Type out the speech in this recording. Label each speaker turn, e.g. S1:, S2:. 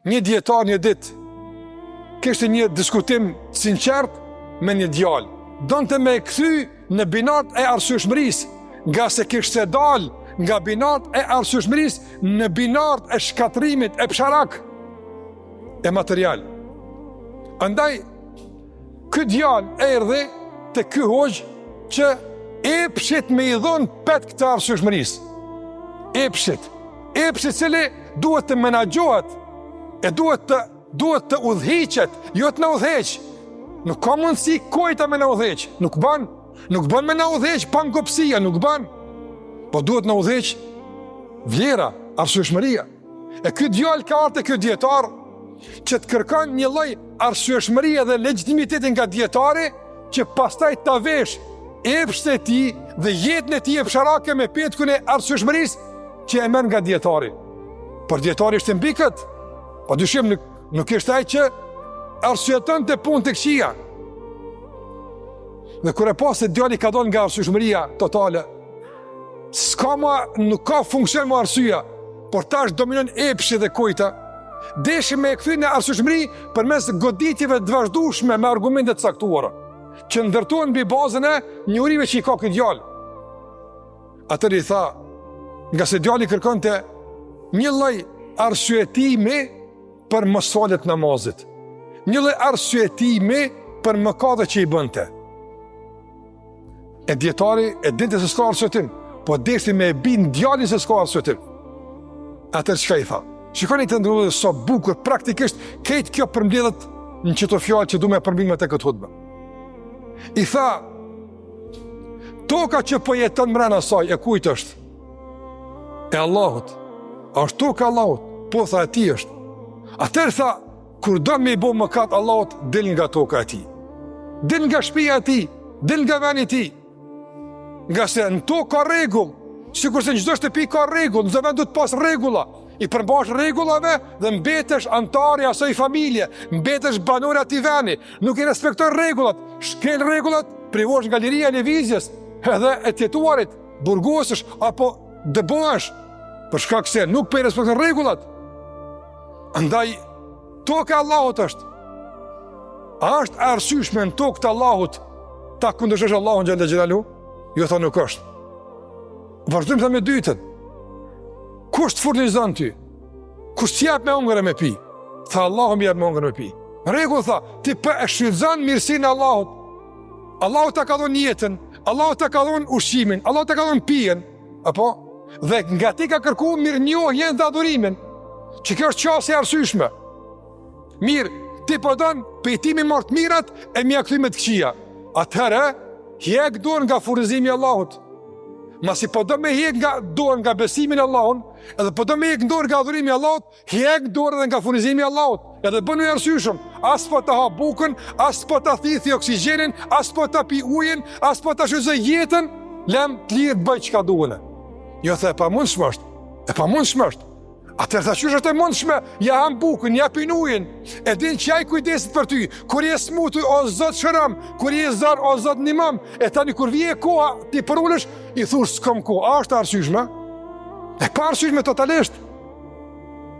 S1: Një dietar një ditë kishte një diskutim sinqert me një djalë. Donte me e kthy në binat e arsyeshmërisë, nga se kishte dalë nga binat e arsyeshmërisë në binat e shkatrimit e psharak e material. Andaj ky djalë erdhi te ky hoxh që epshit me i dhon pet këtë arsyeshmërisë. Epshit cili duhet të menaxhohet e duhet të udhëhiqet, jo të na udhëheq. Nuk ka mundësi kojta me na udhëheq. Nuk bën me na udhëheq pangopsia, nuk bën. Po duhet na udhëheq vlera, arsyeshmëria. E ky djalë ka ardhur te ky dietar që të kërkon një lloj arsyeshmërie dhe legitimiteti nga dietari që pastaj ta vesh epshtet e tij dhe jetën e tij e fsharake me petkun e arsyeshmërisë që e merr nga dietari. Por dietari ishte mbi kët. Po dyshim nuk ishte ai që arsyeton të punë të këqija. Dhe kur e pa se djali ka dalë nga arsyeshmëria totale, nuk ka funksion më arsyeja, por tash dominon epshi dhe kujta, deshi me e kthy në arsyeshmëri përmes goditjeve të vazhdueshme me argumente të caktuara, që ndërtohen mbi bazën e njohurive që i ka ky djalë. Atëri i tha, nga se djali kërkonte një lloj arsyetimi për mosfalet namazit, një lloj arsyetimi për mëkatet që i bënte. E dietari e dinte se s'ka arsyetim, po deshti me e bin djalin se s'ka arsyetim. Atëherë çka i tha? Shikoni të ndërruar sa bukur praktikisht këtë kjo përmbledhet në çdo fjalë që du me përmbledh me të këtë hutbë. I tha, toka që po jeton mbrana saj e kujt është? E Allahut. A është toka Allahut? Po tha e tij është. Atëherë tha, kur do me i bo mëkat Allahut, del nga toka e tij. Del nga shtëpia e tij, del nga veni i tij. Nga se në tokë ka rregull, sikurse në çdo shtëpi ka rregull, në çdo vend duhet pas rregulla. I përmbash rregullave dhe mbetesh antari i asaj familje, mbetesh banor i atij veni, nuk i respekton rregullat, shkel rregullat, privosh nga liria e lëvizjes, edhe e tjetuarit, burgosesh apo dëbohesh, për shkak se nuk po i respekton rregullat. Andaj toka e Allahut është. A është arsyeshme në tokë të Allahut ta kundërshtosh Allahun xhalla xhelalu? Jo, tha nuk është. Vazhdojmë me dytën. Kush të furnizon ty? Kush të jap me ëngër me pi? Tha Allahu më jap me ëngër me pi. Rregull tha, ti po e shfrytëzon mirësinë e Allahut. Allahu ta ka dhënë jetën, Allahu ta ka dhënë ushqimin, Allahu ta ka dhënë pijen, apo? Dhe nga ti ka kërkuar mirënjohjen dhe adhurimin. Që kjo është qasje arsyeshme. Mirë, ti po don pejtimi më të mirat e mja kthy me të këqija. Atëherë, hiq dorën nga furnizimi i Allahut. Masi po do me hiq nga dorën nga besimi në Allahun, edhe po do me hiq dorën nga adhurimi i Allahut, hiq dorën nga furnizimi i Allahut. Edhe bënu arsyeshëm, as po ta ha bukën, as po ta thithi oksigjenin, as po ta pi ujin, as po ta shfrytëzoj jetën, lëm të lirë të bëj çka duhen. Jo the pa mundshmë është. E pa mundshmë është. Atëherë tha qysh është e mundshme, ja ham bukën, ja pin ujin, e din që ai kujdeset për ty, kur je smutur o Zot shëram, kur je zar o Zot nimam, e tani kur vije koha ti përulesh, i thush s'kam kohë, a është arsyeshme? E pa arsyeshme totalisht.